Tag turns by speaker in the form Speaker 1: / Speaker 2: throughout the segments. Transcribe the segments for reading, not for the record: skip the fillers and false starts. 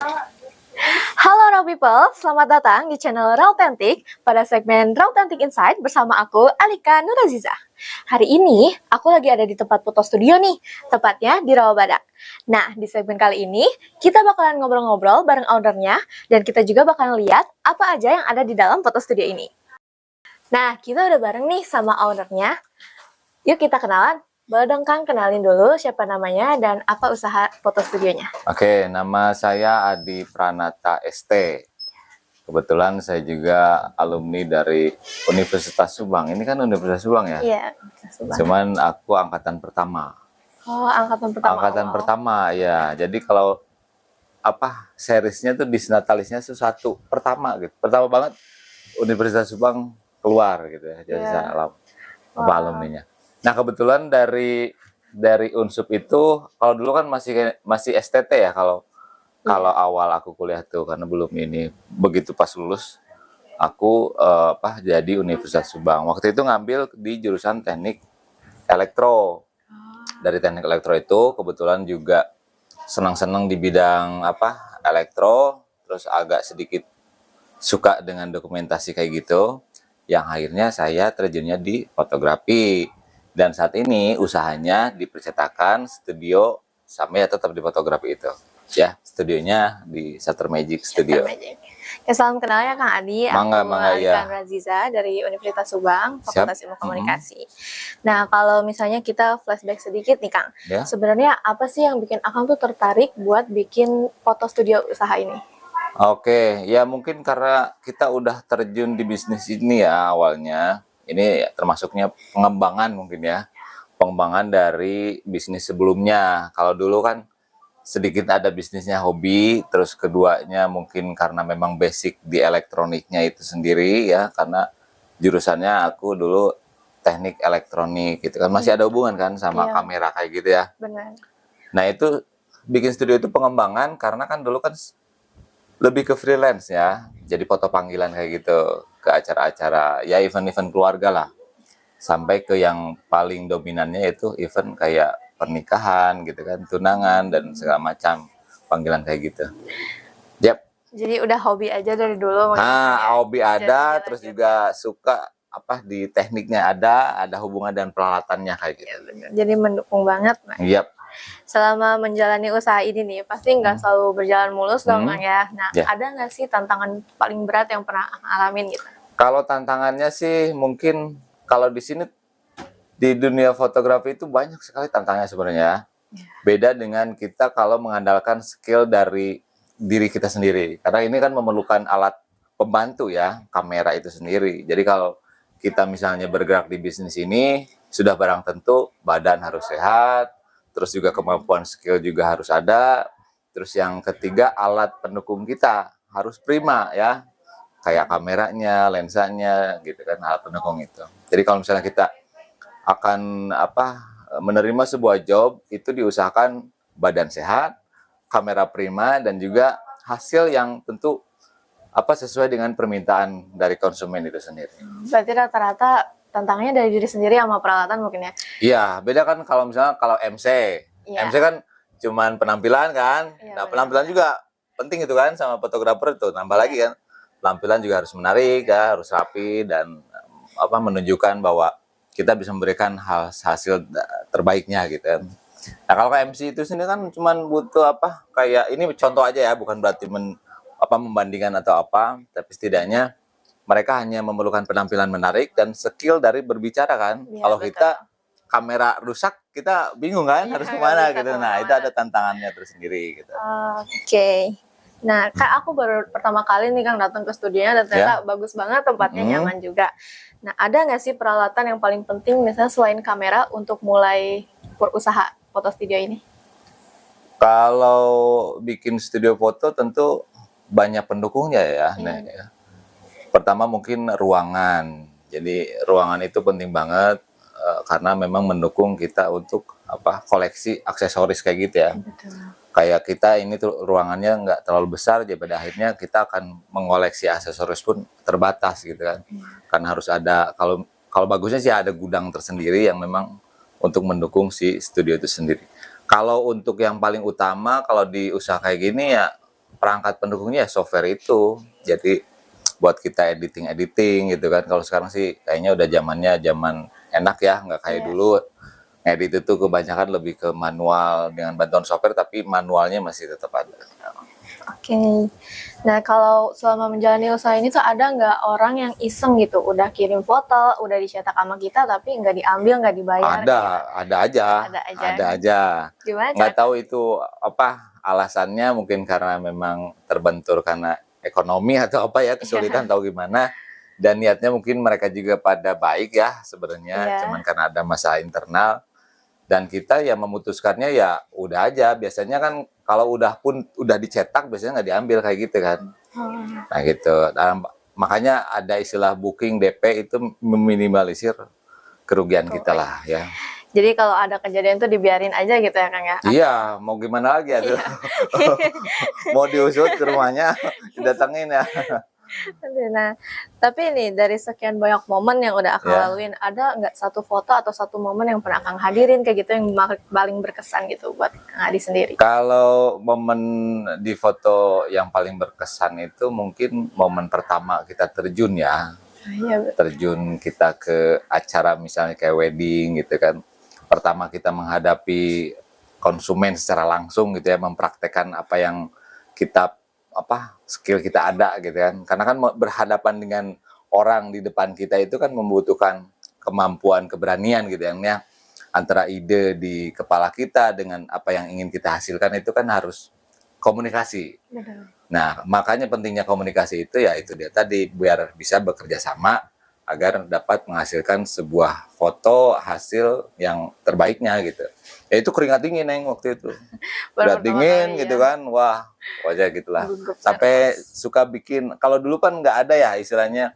Speaker 1: Halo Raw People, selamat datang di channel Rawtentik pada segmen Rawtentik Insight bersama aku Alika Nuraziza. Hari ini aku lagi ada di tempat foto studio nih, tepatnya di Rawabadak. Nah, di segmen kali ini kita bakalan ngobrol-ngobrol bareng ownernya dan kita juga bakalan lihat apa aja yang ada di dalam foto studio ini. Nah, kita udah bareng nih sama ownernya. Yuk kita kenalan. Boleh dong Kang, kenalin dulu siapa namanya dan apa usaha foto studionya.
Speaker 2: Oke, nama saya Adi Pranata ST. Kebetulan saya juga alumni dari Universitas Subang. Ini kan Universitas Subang ya?
Speaker 1: Iya,
Speaker 2: Cuman aku angkatan pertama.
Speaker 1: Oh, angkatan pertama.
Speaker 2: Angkatan pertama, ya. Jadi kalau seriesnya tuh disnatalisnya sesuatu pertama gitu. Pertama banget Universitas Subang keluar gitu ya. Jadi saya alumninya. Nah, kebetulan dari Unsub itu kalau dulu kan masih STT ya kalau awal aku kuliah tuh, karena belum ini. Begitu pas lulus aku jadi Universitas Subang. Waktu itu ngambil di jurusan Teknik Elektro. Dari Teknik Elektro itu kebetulan juga senang-senang di bidang elektro, terus agak sedikit suka dengan dokumentasi kayak gitu. Yang akhirnya saya terjunnya di fotografi. Dan saat ini usahanya di percetakan, studio, sama ya tetap di fotografi itu. Ya, studionya di Shutter Magic Studio.
Speaker 1: Ya, salam kenal ya Kang Adi.
Speaker 2: Mangga,
Speaker 1: aku
Speaker 2: mangga,
Speaker 1: Alika
Speaker 2: ya.
Speaker 1: Nuraziza dari Universitas Subang, Fakultas Ilmu Komunikasi. Nah, kalau misalnya kita flashback sedikit nih Kang, sebenarnya apa sih yang bikin Akang tuh tertarik buat bikin foto studio usaha ini?
Speaker 2: Oke, ya mungkin karena kita udah terjun di bisnis ini ya awalnya. Ini termasuknya pengembangan mungkin ya. Pengembangan dari bisnis sebelumnya. Kalau dulu kan sedikit ada bisnisnya hobi, terus keduanya mungkin karena memang basic di elektroniknya itu sendiri ya, karena jurusannya aku dulu teknik elektronik gitu kan, masih ada hubungan kan sama kamera kayak gitu ya.
Speaker 1: Benar.
Speaker 2: Nah itu bikin studio itu pengembangan karena kan dulu kan lebih ke freelance ya, jadi foto panggilan kayak gitu ke acara-acara ya, event-event keluarga lah, sampai ke yang paling dominannya itu event kayak pernikahan gitu kan, tunangan dan segala macam panggilan kayak gitu. Yap.
Speaker 1: Jadi udah hobi aja dari dulu.
Speaker 2: Hobi ada, terus juga suka di tekniknya ada hubungan dan peralatannya kayak gitu.
Speaker 1: Ya, jadi mendukung banget.
Speaker 2: Yap.
Speaker 1: Selama menjalani usaha ini nih, pasti nggak selalu berjalan mulus dong ya. Nah, ada nggak sih tantangan paling berat yang pernah alamin gitu?
Speaker 2: Kalau tantangannya sih mungkin kalau di sini di dunia fotografi itu banyak sekali tantangannya sebenarnya. Beda dengan kita kalau mengandalkan skill dari diri kita sendiri. Karena ini kan memerlukan alat pembantu ya, kamera itu sendiri. Jadi kalau kita misalnya bergerak di bisnis ini, sudah barang tentu badan harus sehat, terus juga kemampuan skill juga harus ada. Terus yang ketiga, alat pendukung kita harus prima ya. Kayak kameranya, lensanya gitu kan, alat pendukung itu. Jadi kalau misalnya kita akan menerima sebuah job, itu diusahakan badan sehat, kamera prima, dan juga hasil yang tentu sesuai dengan permintaan dari konsumen itu sendiri.
Speaker 1: Berarti rata-rata tantangannya dari diri sendiri sama peralatan mungkin ya?
Speaker 2: Iya, beda kan kalau misalnya kalau MC. MC kan cuman penampilan kan. Nah, penampilan juga penting itu kan sama fotografer itu. Nambah lagi kan, penampilan juga harus menarik ya, harus rapi dan menunjukkan bahwa kita bisa memberikan hasil terbaiknya gitu kan. Nah, kalau MC itu sini kan cuman butuh kayak ini contoh aja ya, bukan berarti membandingkan atau tapi setidaknya mereka hanya memerlukan penampilan menarik dan skill dari berbicara kan. Ya, kalau kita kamera rusak, kita bingung kan harus kemana gitu. Nah, itu ada tantangannya tersendiri gitu.
Speaker 1: Oke. Nah, Kak, aku baru pertama kali nih Kang datang ke studionya dan ternyata bagus banget, tempatnya nyaman juga. Nah, ada nggak sih peralatan yang paling penting misalnya selain kamera untuk mulai berusaha foto studio ini?
Speaker 2: Kalau bikin studio foto tentu banyak pendukungnya ya. Pertama mungkin ruangan. Jadi ruangan itu penting banget karena memang mendukung kita untuk koleksi aksesoris kayak gitu ya.
Speaker 1: Betul.
Speaker 2: Kayak kita ini tuh ruangannya nggak terlalu besar, jadi pada akhirnya kita akan mengoleksi aksesoris pun terbatas gitu kan. Karena harus ada, kalau bagusnya sih ada gudang tersendiri yang memang untuk mendukung si studio itu sendiri. Kalau untuk yang paling utama kalau di usaha kayak gini ya perangkat pendukungnya ya software itu. Jadi buat kita editing gitu kan. Kalau sekarang sih kayaknya udah zaman enak ya, nggak kayak
Speaker 1: Iya.
Speaker 2: dulu. Ngedit itu kebanyakan lebih ke manual dengan bantuan software, tapi manualnya masih tetap ada.
Speaker 1: Oke. Nah, kalau selama menjalani usaha ini tuh ada nggak orang yang iseng gitu, udah kirim foto, udah dicetak sama kita, tapi nggak diambil, nggak dibayar?
Speaker 2: Ada,
Speaker 1: Kayak
Speaker 2: ada aja,
Speaker 1: ada aja.
Speaker 2: ada aja.
Speaker 1: Gimana
Speaker 2: Nggak
Speaker 1: cara
Speaker 2: tahu itu apa alasannya, mungkin karena memang terbentur karena ekonomi atau apa ya, kesulitan tahu gimana. Dan niatnya mungkin mereka juga pada baik ya sebenarnya,
Speaker 1: Iya.
Speaker 2: cuman karena ada masalah internal. Dan kita ya memutuskannya ya udah aja. Biasanya kan kalau udah dicetak biasanya nggak diambil kayak gitu kan.
Speaker 1: Hmm.
Speaker 2: Nah gitu. Dan makanya ada istilah booking DP itu meminimalisir kerugian kita lah ya.
Speaker 1: Jadi kalau ada kejadian tuh dibiarin aja gitu ya, Kang ya?
Speaker 2: Iya, mau gimana lagi ya tuh. Mau diusut ke rumahnya, didatengin ya.
Speaker 1: Nah, tapi nih dari sekian banyak momen yang udah Akang
Speaker 2: Ya.
Speaker 1: laluin, ada nggak satu foto atau satu momen yang pernah Akang hadirin kayak gitu yang paling berkesan gitu buat Kang Adi sendiri?
Speaker 2: Kalau momen di foto yang paling berkesan itu mungkin momen pertama kita terjun ya.
Speaker 1: Iya,
Speaker 2: Terjun kita ke acara misalnya kayak wedding gitu kan. Pertama kita menghadapi konsumen secara langsung gitu ya, mempraktekkan apa yang kita skill kita ada gitu kan. Karena kan berhadapan dengan orang di depan kita itu kan membutuhkan kemampuan, keberanian gitu ya. Antara ide di kepala kita dengan apa yang ingin kita hasilkan itu kan harus komunikasi.
Speaker 1: betul.
Speaker 2: Nah, makanya pentingnya komunikasi itu ya itu dia tadi, biar bisa bekerja sama agar dapat menghasilkan sebuah foto hasil yang terbaiknya gitu. Ya itu keringat dingin Neng waktu itu.
Speaker 1: Baru
Speaker 2: Keringat
Speaker 1: pertama
Speaker 2: dingin
Speaker 1: kali
Speaker 2: gitu
Speaker 1: ya.
Speaker 2: kan. Wah, wajah gitulah.
Speaker 1: Gugup
Speaker 2: Sampai
Speaker 1: nervous.
Speaker 2: suka bikin, kalau dulu kan nggak ada ya istilahnya.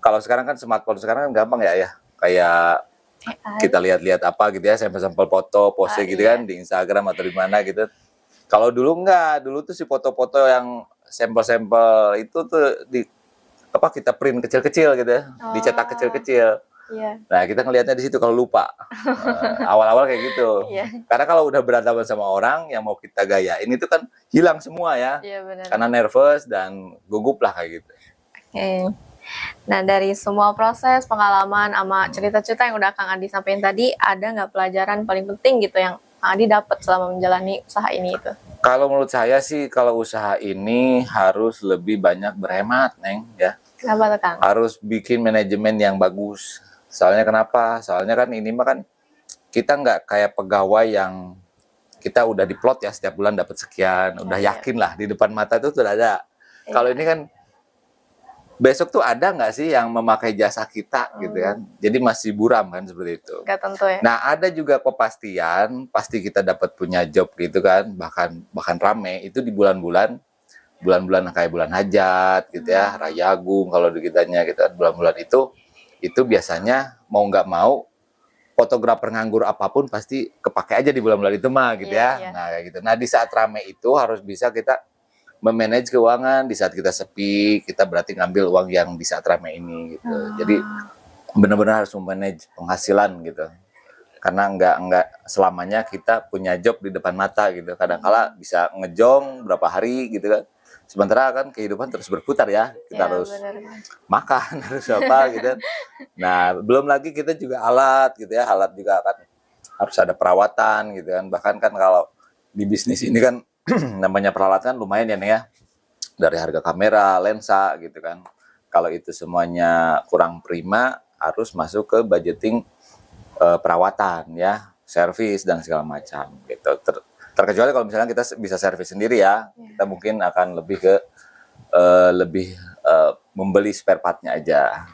Speaker 2: Kalau sekarang kan smartphone sekarang kan gampang ya. Kayak
Speaker 1: AI.
Speaker 2: kita lihat-lihat apa gitu ya, sampel-sampel foto, pose gitu
Speaker 1: iya.
Speaker 2: kan di Instagram atau di mana gitu. Kalau dulu enggak, dulu tuh si foto-foto yang sampel-sampel itu tuh kita print kecil-kecil gitu ya, dicetak
Speaker 1: Oh,
Speaker 2: kecil-kecil.
Speaker 1: iya.
Speaker 2: Nah, kita ngelihatnya di situ kalau lupa. Awal-awal kayak gitu.
Speaker 1: Iya.
Speaker 2: Karena kalau udah berhadapan sama orang yang mau kita gayain itu kan hilang semua ya.
Speaker 1: Iya benar.
Speaker 2: Karena nervous dan gugup lah kayak gitu.
Speaker 1: Oke. Nah, dari semua proses, pengalaman, sama cerita-cerita yang udah Kang Adi sampaikan tadi, ada nggak pelajaran paling penting gitu yang Kang Adi dapat selama menjalani usaha ini itu?
Speaker 2: Kalau menurut saya sih kalau usaha ini harus lebih banyak berhemat, Neng, ya.
Speaker 1: Kenapa tuh, Kang?
Speaker 2: Harus bikin manajemen yang bagus. Soalnya kenapa? Soalnya kan ini mah kan kita nggak kayak pegawai yang kita udah diplot ya setiap bulan dapat sekian, udah
Speaker 1: Iya.
Speaker 2: yakin lah di depan mata itu sudah ada.
Speaker 1: Iya.
Speaker 2: Kalau ini kan besok tuh ada nggak sih yang memakai jasa kita gitu kan? Jadi masih buram kan seperti itu.
Speaker 1: Nggak tentu ya.
Speaker 2: Nah, ada juga kepastian, pasti kita dapat punya job gitu kan, bahkan rame itu di bulan-bulan kayak bulan hajat gitu ya, Raya Agung kalau di kitanya gitu, bulan-bulan itu biasanya mau nggak mau fotografer nganggur apapun pasti kepake aja di bulan-bulan itu mah gitu
Speaker 1: Iya,
Speaker 2: ya.
Speaker 1: iya.
Speaker 2: Nah, kayak gitu. Nah, di saat rame itu harus bisa kita memanage keuangan. Di saat kita sepi, kita berarti ngambil uang yang di saat rame ini gitu. Jadi benar-benar harus memanage penghasilan gitu. Karena nggak selamanya kita punya job di depan mata gitu. Kadang-kala bisa ngejong berapa hari gitu kan. Sementara kan kehidupan terus berputar ya. Kita
Speaker 1: Ya,
Speaker 2: harus
Speaker 1: benar.
Speaker 2: makan, harus apa gitu. Nah, belum lagi kita juga alat gitu ya. Alat juga kan harus ada perawatan gitu kan. Bahkan kan kalau di bisnis ini kan namanya peralatan lumayan ya Nek ya. Dari harga kamera, lensa gitu kan. Kalau itu semuanya kurang prima, harus masuk ke budgeting perawatan ya, servis dan segala macam gitu. Terkecuali kalau misalnya kita bisa servis sendiri ya, kita mungkin akan lebih ke membeli spare partnya aja.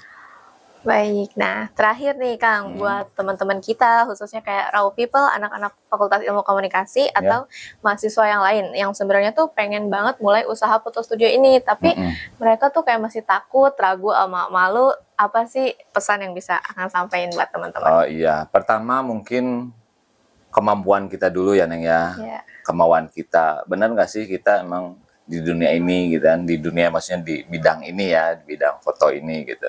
Speaker 1: Baik, nah terakhir nih Kang, buat teman-teman kita, khususnya kayak raw people, anak-anak Fakultas Ilmu Komunikasi, atau mahasiswa yang lain, yang sebenarnya tuh pengen banget mulai usaha foto studio ini, tapi mereka tuh kayak masih takut, ragu, sama malu. Apa sih pesan yang bisa Kang sampaikan buat teman-teman?
Speaker 2: Oh iya, pertama mungkin kemampuan kita dulu ya Neng ya, kemauan kita. Benar nggak sih kita emang di dunia ini gitu kan, di dunia maksudnya di bidang ini ya, di bidang foto ini gitu.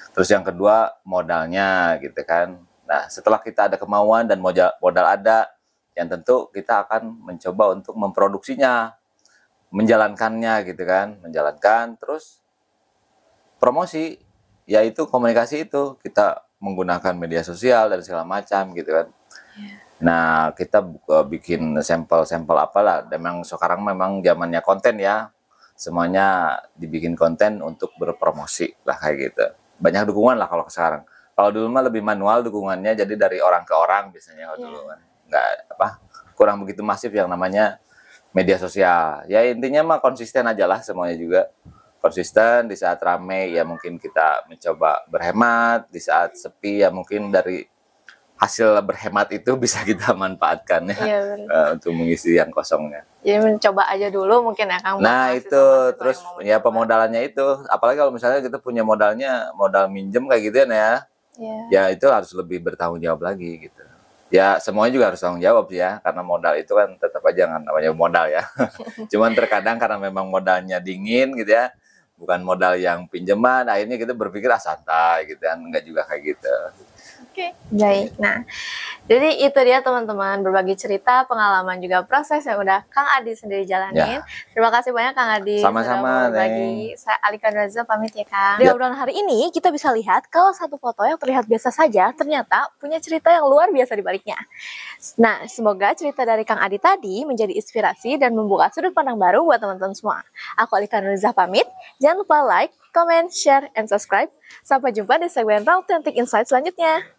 Speaker 2: Terus yang kedua modalnya gitu kan. Nah setelah kita ada kemauan dan modal ada, yang tentu kita akan mencoba untuk memproduksinya. menjalankannya gitu kan, menjalankan terus promosi, yaitu komunikasi itu kita menggunakan media sosial dan segala macam gitu kan. Nah, kita bikin sampel-sampel apalah. Dan memang sekarang memang zamannya konten ya. Semuanya dibikin konten untuk berpromosi lah kayak gitu. Banyak dukungan lah kalau sekarang. Kalau dulu mah lebih manual dukungannya, jadi dari orang ke orang biasanya kalau dulu kan. Nggak apa, kurang begitu masif yang namanya media sosial. Ya intinya mah konsisten aja lah semuanya juga. Konsisten di saat rame ya mungkin kita mencoba berhemat, di saat sepi ya mungkin dari hasil berhemat itu bisa kita manfaatkan ya,
Speaker 1: Iya, bener.
Speaker 2: untuk mengisi yang kosongnya.
Speaker 1: Jadi mencoba aja dulu mungkin ya Kang. buat
Speaker 2: Nah itu
Speaker 1: mahasiswa-mahasiswa
Speaker 2: terus
Speaker 1: yang mau
Speaker 2: ya
Speaker 1: mencoba.
Speaker 2: pemodalannya itu, apalagi kalau misalnya kita punya modalnya modal minjem kayak gitu ya,
Speaker 1: Iya.
Speaker 2: ya itu harus lebih bertanggung jawab lagi gitu. Ya semuanya juga harus tanggung jawab sih ya, karena modal itu kan tetap aja kan namanya modal ya. Cuman terkadang karena memang modalnya dingin gitu ya, bukan modal yang pinjaman, akhirnya kita berpikir santai gitu kan, enggak juga kayak gitu.
Speaker 1: Oke, baik. Nah, jadi itu dia teman-teman, berbagi cerita, pengalaman juga proses yang udah Kang Adi sendiri jalanin. Terima kasih banyak Kang Adi sudah
Speaker 2: Sama-sama,
Speaker 1: mau berbagi. Saya Alika Nuraziza pamit ya Kang. Di
Speaker 2: Ya.
Speaker 1: obrolan hari ini kita bisa lihat kalau satu foto yang terlihat biasa saja ternyata punya cerita yang luar biasa di baliknya. Nah, semoga cerita dari Kang Adi tadi menjadi inspirasi dan membuka sudut pandang baru buat teman-teman semua. Aku Alika Nuraziza pamit. Jangan lupa like, comment, share, and subscribe. Sampai jumpa di segmen Raw Authentic Insight selanjutnya.